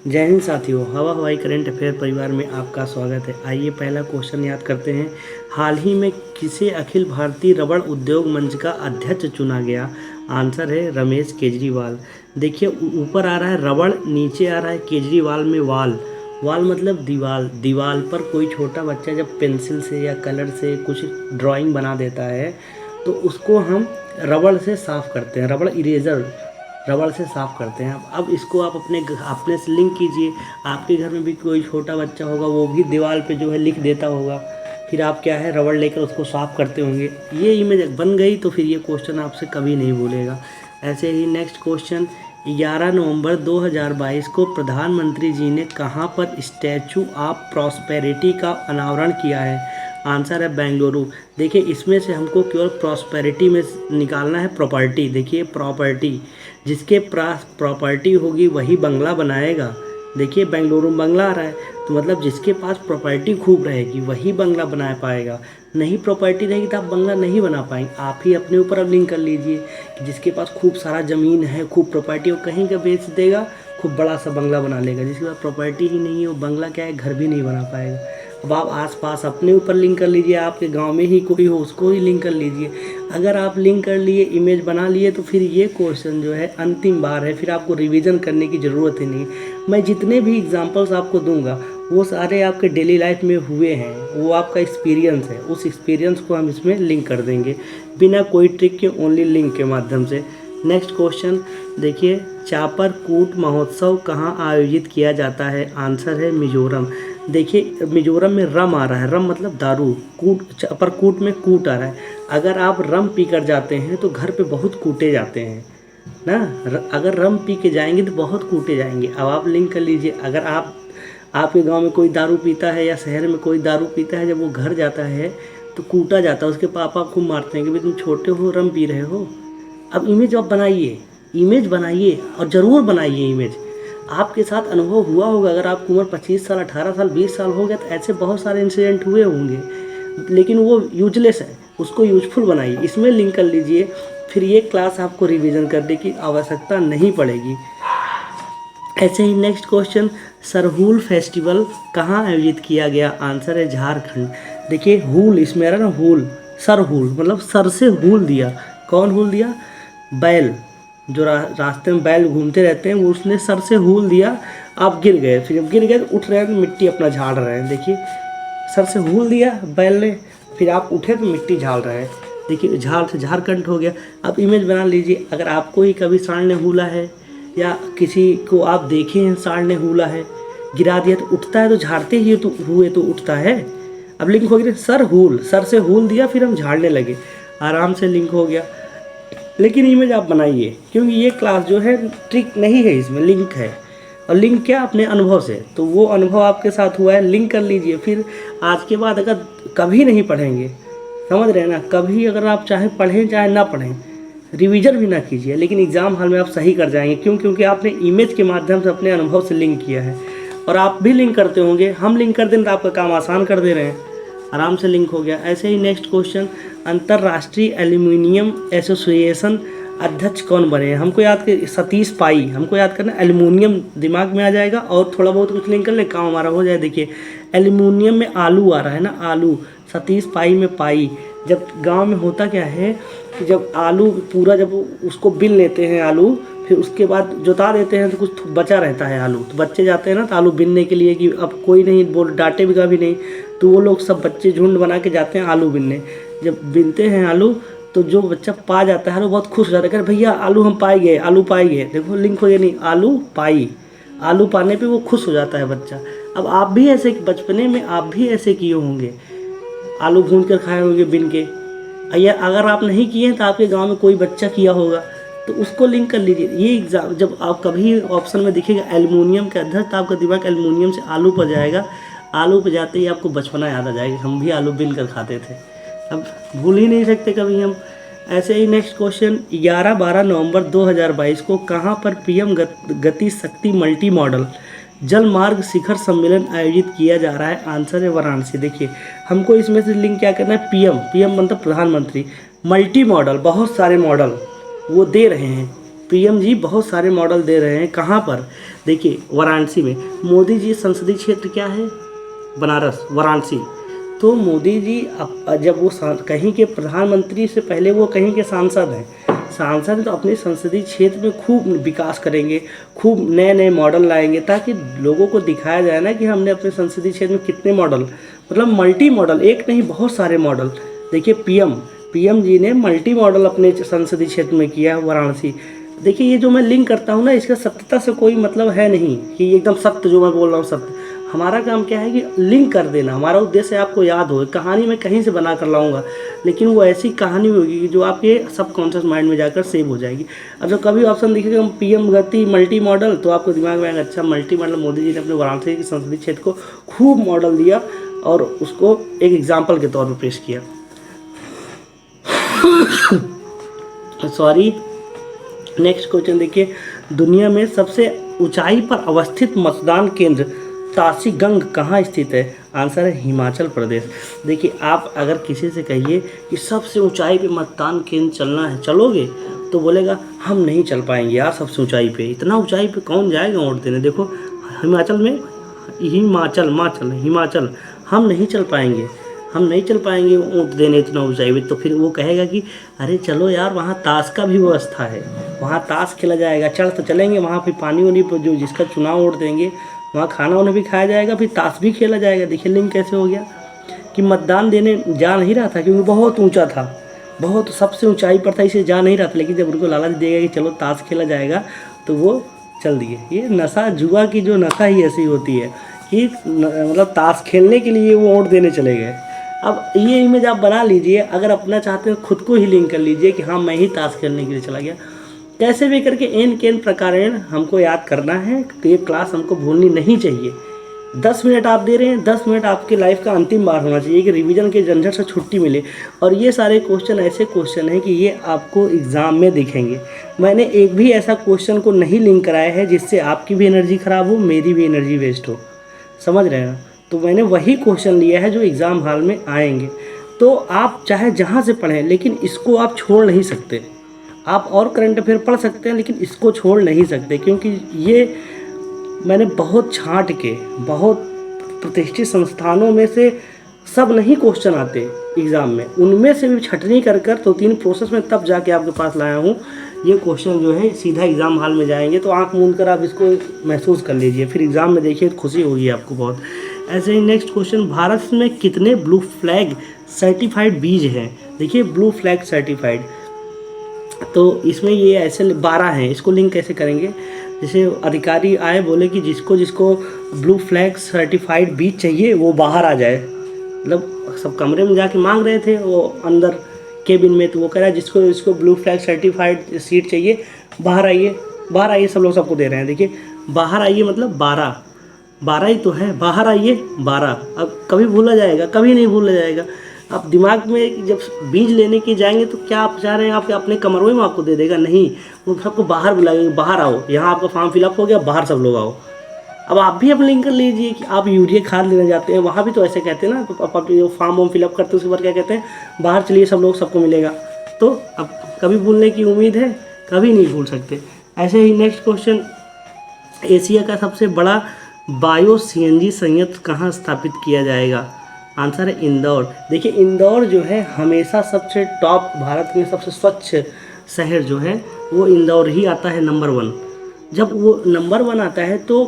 जय हिंद साथियों, हवा हवाई करंट अफेयर परिवार में आपका स्वागत है। आइए पहला क्वेश्चन याद करते हैं। हाल ही में किसे अखिल भारतीय रबड़ उद्योग मंच का अध्यक्ष चुना गया? आंसर है रमेश केजरीवाल। देखिए ऊपर आ रहा है रबड़, नीचे आ रहा है केजरीवाल में वाल। वाल मतलब दीवाल। दीवाल पर कोई छोटा बच्चा जब पेंसिल से या कलर से कुछ ड्राइंग बना देता है तो उसको हम रबड़ से साफ़ करते हैं। रबड़ इरेजर रबड़ से साफ़ करते हैं। अब इसको आप अपने से लिंक कीजिए। आपके घर में भी कोई छोटा बच्चा होगा, वो भी दीवार पे जो है लिख देता होगा, फिर आप क्या है रबड़ लेकर उसको साफ़ करते होंगे। ये इमेज बन गई तो फिर ये क्वेश्चन आपसे कभी नहीं भूलेगा। ऐसे ही नेक्स्ट क्वेश्चन, 11 नवंबर 2022 को प्रधानमंत्री जी ने कहाँ पर स्टैचू ऑफ प्रॉस्पेरिटी का अनावरण किया है? आंसर है बेंगलुरु। देखिए इसमें से हमको केवल प्रॉस्पेरिटी में निकालना है प्रॉपर्टी। देखिए प्रॉपर्टी, जिसके पास प्रॉपर्टी होगी वही बंगला बनाएगा। देखिए बेंगलुरु में बंगला आ रहा है तो मतलब जिसके पास प्रॉपर्टी खूब रहेगी वही बंगला बना पाएगा। नहीं प्रॉपर्टी रहेगी तो आप बंगला नहीं बना पाएंगे। आप ही अपने ऊपर अब लिंक कर लीजिए कि जिसके पास खूब सारा ज़मीन है, खूब प्रॉपर्टी, वो कहीं का बेच देगा, खूब बड़ा सा बंगला बना लेगा। जिसके पास प्रॉपर्टी ही नहीं है वो बंगला क्या है, घर भी नहीं बना पाएगा। अब आप आसपास अपने ऊपर लिंक कर लीजिए, आपके गांव में ही कोई हो उसको ही लिंक कर लीजिए। अगर आप लिंक कर लिए, इमेज बना लिए, तो फिर ये क्वेश्चन जो है अंतिम बार है, फिर आपको रिवीजन करने की ज़रूरत ही नहीं। मैं जितने भी एग्जांपल्स आपको दूंगा वो सारे आपके डेली लाइफ में हुए हैं, वो आपका एक्सपीरियंस है। उस एक्सपीरियंस को हम इसमें लिंक कर देंगे बिना कोई ट्रिक के, ओनली लिंक के माध्यम से। नेक्स्ट क्वेश्चन देखिए, चापर कूट महोत्सव कहाँ आयोजित किया जाता है? आंसर है मिजोरम। देखिए मिजोरम में रम आ रहा है, रम मतलब दारू, कूट पर कूट में कूट आ रहा है। अगर आप रम पी कर जाते हैं तो घर पे बहुत कूटे जाते हैं ना। अगर रम पी के जाएंगे तो बहुत कूटे जाएंगे। अब आप लिंक कर लीजिए, अगर आपके गांव में कोई दारू पीता है या शहर में कोई दारू पीता है, जब वो घर जाता है तो कूटा जाता है। उसके पापा खूब मारते हैं कि भाई तुम छोटे हो, रम पी रहे हो। अब इमेज आप बनाइए, इमेज बनाइए और ज़रूर बनाइए इमेज। आपके साथ अनुभव हुआ होगा, अगर आपकी उम्र 25 साल, 18 साल, 20 साल हो गया तो ऐसे बहुत सारे इंसिडेंट हुए होंगे, लेकिन वो यूजलेस है, उसको यूजफुल बनाइए। इसमें लिंक कर लीजिए, फिर ये क्लास आपको रिवीजन करने की आवश्यकता नहीं पड़ेगी। ऐसे ही नेक्स्ट क्वेश्चन, सरहूल फेस्टिवल कहाँ आयोजित किया गया? आंसर है झारखंड। देखिए हूल इसमें आ रहा ना, हूल, सरहूल मतलब सर से हूल दिया। कौन हूल दिया? बैल, जो रास्ते में बैल घूमते रहते हैं, वो उसने सर से हूल दिया। आप गिर गए, फिर जब गिर गए तो उठ रहे हैं तो मिट्टी अपना झाड़ रहे हैं। देखिए सर से हूल दिया बैल ने, फिर आप उठे तो मिट्टी झाड़ रहे हैं। देखिए झाड़ से झारखंड हो गया। आप इमेज बना लीजिए, अगर आपको ही कभी सांड ने हूला है या किसी को आप देखे हैं सांड ने हूला है, गिरा दिया तो उठता है, तो झाड़ते ही तो हुए तो उठता है। अब लिंक हो गया, सर हूल, सर से हूल दिया फिर हम झाड़ने लगे, आराम से लिंक हो गया। लेकिन इमेज आप बनाइए, क्योंकि ये क्लास जो है ट्रिक नहीं है, इसमें लिंक है। और लिंक क्या, अपने अनुभव से, तो वो अनुभव आपके साथ हुआ है, लिंक कर लीजिए। फिर आज के बाद अगर कभी नहीं पढ़ेंगे, समझ रहे हैं ना, कभी अगर आप चाहे पढ़ें चाहे ना पढ़ें, रिवीजन भी ना कीजिए, लेकिन एग्ज़ाम हॉल में आप सही कर जाएंगे। क्यों? क्योंकि आपने इमेज के माध्यम से अपने अनुभव से लिंक किया है। और आप भी लिंक करते होंगे, हम लिंक कर दें तो आपका काम आसान कर दे रहे हैं, आराम से लिंक हो गया। ऐसे ही नेक्स्ट क्वेश्चन, अंतर्राष्ट्रीय एल्यूमिनियम एसोसिएशन अध्यक्ष कौन बने हैं? हमको याद कर, सतीश पाई, हमको याद करना। एल्यूमिनियम दिमाग में आ जाएगा और थोड़ा बहुत कुछ लिंक कर ले, काम हमारा हो जाए। देखिए एल्यूमिनियम में आलू आ रहा है ना, आलू, सतीश पाई में पाई। जब गांव में होता क्या है कि जब आलू पूरा, जब उसको बिन लेते हैं आलू, फिर उसके बाद जोता देते हैं तो कुछ बचा रहता है आलू, तो बच्चे जाते हैं ना तो आलू बिनने के लिए, कि अब कोई नहीं बोल डांटे भी का भी नहीं, तो वो लोग सब बच्चे झुंड बना के जाते हैं आलू बिनने। जब बिनते हैं आलू तो जो बच्चा पा जाता है वो बहुत खुश हो जाता है, कहते भैया आलू हम पाए गए, आलू पाए गए। देखो लिंक हो गया, नहीं, आलू पाई, आलू पाने पे वो खुश हो जाता है बच्चा। अब आप भी ऐसे बचपने में आप भी ऐसे किए होंगे, आलू भून कर खाए होंगे बिन के, या अगर आप नहीं किए हैं तो आपके गांव में कोई बच्चा किया होगा, तो उसको लिंक कर लीजिए। ये एग्जाम जब आप कभी ऑप्शन में दिखेगा एल्युमिनियम के अध्यक्ष, तो आपका दिमाग एल्युमिनियम से आलू पर जाएगा। आलू पर जाते ही आपको बचपना याद आ जाएगा, हम भी आलू बिन कर खाते थे, अब भूल ही नहीं सकते कभी हम। ऐसे ही नेक्स्ट क्वेश्चन, 11-12 नवंबर 2022 को कहाँ पर पीएम गति शक्ति मल्टी मॉडल जल मार्ग शिखर सम्मेलन आयोजित किया जा रहा है? आंसर है वाराणसी। देखिए हमको इसमें से लिंक क्या करना है, पीएम, पीएम मतलब प्रधानमंत्री, मल्टी मॉडल, बहुत सारे मॉडल वो दे रहे हैं, पीएम जी बहुत सारे मॉडल दे रहे हैं, कहाँ पर? देखिए वाराणसी में। मोदी जी संसदीय क्षेत्र क्या है? बनारस, वाराणसी। तो मोदी जी जब वो कहीं के प्रधानमंत्री से पहले वो कहीं के सांसद हैं, सांसद तो अपने संसदीय क्षेत्र में खूब विकास करेंगे, खूब नए नए मॉडल लाएंगे, ताकि लोगों को दिखाया जाए ना कि हमने अपने संसदीय क्षेत्र में कितने मॉडल, मतलब मल्टी मॉडल, एक नहीं बहुत सारे मॉडल। देखिए पीएम जी ने मल्टी मॉडल अपने संसदीय क्षेत्र में किया है, वाराणसी। देखिए ये जो मैं लिंक करता हूँ ना, इसका सत्यता से कोई मतलब है नहीं कि एकदम सत्य जो मैं बोल रहा हूँ सत्य। हमारा काम क्या है कि लिंक कर देना, हमारा उद्देश्य आपको याद हो। कहानी मैं कहीं से बना कर लाऊंगा, लेकिन वो ऐसी कहानी होगी कि जो आपके सबकॉन्शियस माइंड में जाकर सेव हो जाएगी। अब जब कभी ऑप्शन दिखेगा पीएम गति मल्टी मॉडल, तो आपको दिमाग में आएगा अच्छा मल्टी मॉडल, मोदी जी ने अपने वाराणसी के संसदीय क्षेत्र को खूब मॉडल दिया और उसको एक एग्जाम्पल के तौर पर पेश किया। सॉरी। नेक्स्ट क्वेश्चन देखिए, दुनिया में सबसे ऊंचाई पर अवस्थित मतदान केंद्र ताशीगंग कहाँ स्थित है? आंसर है हिमाचल प्रदेश। देखिए आप अगर किसी से कहिए कि सबसे ऊंचाई पे मतदान केंद्र चलना है, चलोगे? तो बोलेगा हम नहीं चल पाएंगे यार, सबसे ऊंचाई पे, इतना ऊंचाई पे कौन जाएगा वोट देने। देखो हिमाचल में, हिमाचल हम नहीं चल पाएंगे, वोट देने इतना ऊंचाई पे। तो फिर वो कहेगा कि अरे चलो यार, वहाँ ताश का भी व्यवस्था है, वहाँ ताश खेला जाएगा, चल तो चलेंगे वहाँ, फिर पानी वानी जो जिसका चुनाव वोट देंगे वहाँ खाना वाना भी खाया जाएगा, फिर ताश भी खेला जाएगा। देखिए लिंक कैसे हो गया कि मतदान देने जा नहीं रहा था क्योंकि बहुत ऊंचा था, बहुत सबसे ऊंचाई पर था, इसे जा नहीं रहा था, लेकिन जब उनको लालच देगा कि चलो ताश खेला जाएगा तो वो चल दिए। ये नशा, जुआ की जो नशा ही ऐसी होती है कि मतलब ताश खेलने के लिए वो वोट देने चले गए। अब ये इमेज आप बना लीजिए, अगर अपना चाहते हैं खुद को ही लिंक कर लीजिए कि हाँ मैं ही ताश खेलने के लिए चला गया। कैसे भी करके एन केन प्रकारेण हमको याद करना है, तो ये क्लास हमको भूलनी नहीं चाहिए। 10 मिनट आप दे रहे हैं, 10 मिनट आपकी लाइफ का अंतिम बार होना चाहिए कि रिवीजन के झंझट से छुट्टी मिले। और ये सारे क्वेश्चन ऐसे क्वेश्चन हैं कि ये आपको एग्ज़ाम में दिखेंगे। मैंने एक भी ऐसा क्वेश्चन को नहीं लिंक कराया है जिससे आपकी भी एनर्जी ख़राब हो, मेरी भी एनर्जी वेस्ट हो, समझ रहे हैं ना? तो मैंने वही क्वेश्चन लिया है जो एग्ज़ाम हॉल में आएंगे। तो आप चाहे जहाँ से पढ़ें, लेकिन इसको आप छोड़ नहीं सकते। आप और करंट अफेयर पढ़ सकते हैं, लेकिन इसको छोड़ नहीं सकते, क्योंकि ये मैंने बहुत छांट के, बहुत प्रतिष्ठित संस्थानों में से सब नहीं क्वेश्चन आते एग्ज़ाम में, उनमें से भी छटनी कर 2-3 प्रोसेस में तब जाके आपके पास लाया हूँ। ये क्वेश्चन जो है सीधा एग्ज़ाम हॉल में जाएंगे, तो आंख मूंद कर आप इसको महसूस कर लीजिए, फिर एग्ज़ाम में देखिए खुशी होगी आपको बहुत। ऐसे ही नेक्स्ट क्वेश्चन, भारत में कितने ब्लू फ्लैग सर्टिफाइड बीज हैं? देखिए ब्लू फ्लैग सर्टिफाइड, तो इसमें ये ऐसे 12 हैं। इसको लिंक कैसे करेंगे? जैसे अधिकारी आए, बोले कि जिसको जिसको ब्लू फ्लैग सर्टिफाइड बीज चाहिए वो बाहर आ जाए। मतलब सब कमरे में जाके मांग रहे थे वो अंदर केबिन में, तो वो कह रहा है जिसको जिसको ब्लू फ्लैग सर्टिफाइड सीट चाहिए बाहर आइए, बाहर आइए। सब लोग सबको दे रहे हैं। देखिए बाहर आइए मतलब 12 ही तो है, बाहर आइए 12। अब कभी भूला जाएगा? कभी नहीं भूला जाएगा। आप दिमाग में जब बीज लेने के जाएंगे तो क्या आप चाह रहे हैं आपके अपने कमरों में आपको दे देगा? नहीं, वो सबको बाहर बुलाएंगे, बाहर आओ, यहाँ आपका फॉर्म फिलअप हो गया, बाहर सब लोग आओ। अब आप भी अपने लिंक कर लीजिए कि आप यूरिया खाद लेने जाते हैं, वहाँ भी तो ऐसे कहते हैं ना, तो आप जो फॉर्म वॉर्म फिलअप करते हैं उसके बाद क्या कहते हैं, बाहर चलिए सब लोग, सबको मिलेगा। तो अब कभी भूलने की उम्मीद है? कभी नहीं भूल सकते। ऐसे ही नेक्स्ट क्वेश्चन, एशिया का सबसे बड़ा बायो सीएनजी संयंत्र कहाँ स्थापित किया जाएगा? आंसर है इंदौर। देखिए इंदौर जो है हमेशा सबसे टॉप, भारत में सबसे स्वच्छ शहर जो है वो इंदौर ही आता है नंबर 1। जब वो नंबर 1 आता है तो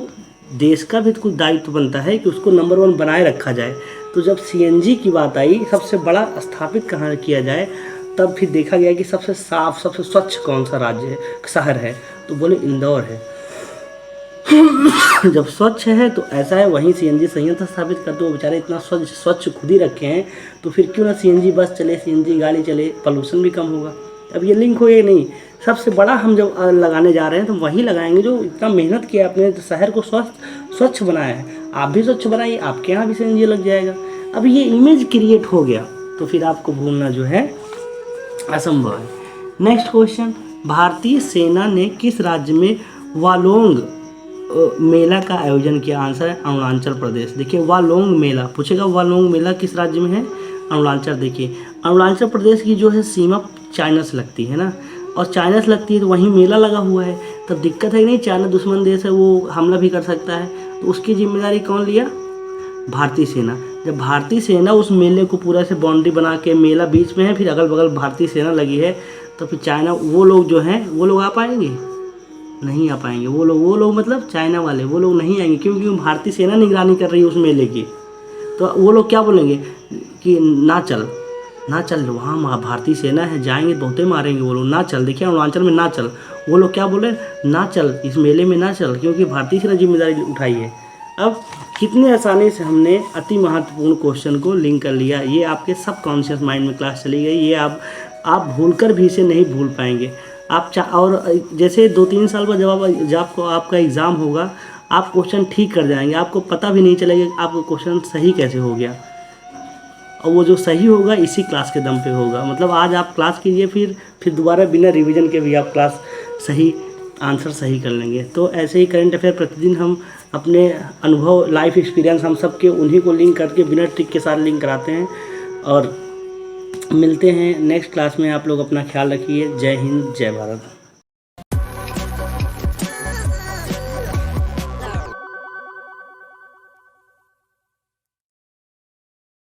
देश का भी कुछ दायित्व बनता है कि उसको नंबर 1 बनाए रखा जाए। तो जब सीएनजी की बात आई, सबसे बड़ा स्थापित कहाँ किया जाए, तब फिर देखा गया कि सबसे साफ, सबसे स्वच्छ कौन सा राज्य है, शहर है, तो बोले इंदौर है। जब स्वच्छ है तो ऐसा है, वहीं सीएनजी संयंत्र स्थापित कर दो। बेचारे इतना स्वच्छ खुद ही रखे हैं, तो फिर क्यों ना सीएनजी बस चले, सीएनजी गाड़ी चले, पोल्यूशन भी कम होगा। अब ये लिंक हो या नहीं? सबसे बड़ा हम जब लगाने जा रहे हैं तो वही लगाएंगे जो इतना मेहनत किया, अपने शहर को स्वच्छ बनाया है। आप भी स्वच्छ बनाइए, आपके यहाँ भी सीएनजी लग जाएगा। अब ये इमेज क्रिएट हो गया तो फिर आपको भूलना जो है असंभव है। नेक्स्ट क्वेश्चन, भारतीय सेना ने किस राज्य में वालोंग मेला का आयोजन किया? आंसर है अरुणाचल प्रदेश। देखिए वालोंग मेला पूछेगा, वालोंग मेला किस राज्य में है? अरुणाचल। देखिए अरुणाचल प्रदेश की जो है सीमा चाइना से लगती है ना, और चाइना से लगती है तो वहीं मेला लगा हुआ है, तब दिक्कत है कि नहीं, चाइना दुश्मन देश है, वो हमला भी कर सकता है। तो उसकी जिम्मेदारी कौन लिया? भारतीय सेना। जब भारतीय सेना उस मेले को पूरा से बाउंड्री बना के, मेला बीच में है, फिर अगल बगल भारतीय सेना लगी है, तो फिर चाइना वो लोग जो हैं वो लोग आ पाएंगे? नहीं आ पाएंगे। वो लोग मतलब चाइना वाले, वो लोग नहीं आएंगे, क्योंकि भारतीय सेना निगरानी कर रही है उस मेले की। तो वो लोग क्या बोलेंगे कि ना चल, ना चल, वहाँ भारतीय सेना है, जाएंगे बहुते मारेंगे वो लोग, ना चल। देखिए अरुणाचल में ना चल, वो लोग क्या बोले, ना चल, इस मेले में ना चल, क्योंकि भारतीय सेना जिम्मेदारी उठाई है। अब कितने आसानी से हमने अति महत्वपूर्ण क्वेश्चन को लिंक कर लिया। ये आपके सब कॉन्शियस माइंड में क्लास चली गई। ये आप भूलकर भी इसे नहीं भूल पाएंगे। और जैसे 2-3 साल बाद जब आपको आपका एग्ज़ाम होगा, आप क्वेश्चन ठीक कर जाएंगे, आपको पता भी नहीं चलेगा आपका क्वेश्चन सही कैसे हो गया। और वो जो सही होगा इसी क्लास के दम पे होगा। मतलब आज आप क्लास कीजिए, फिर दोबारा बिना रिवीजन के भी आप क्लास सही आंसर सही कर लेंगे। तो ऐसे ही करंट अफेयर प्रतिदिन हम अपने अनुभव, लाइफ एक्सपीरियंस हम सब के उन्हीं को लिंक करके बिना ट्रिक के साथ लिंक कराते हैं। और मिलते हैं नेक्स्ट क्लास में। आप लोग अपना ख्याल रखिए। जय हिंद, जय भारत।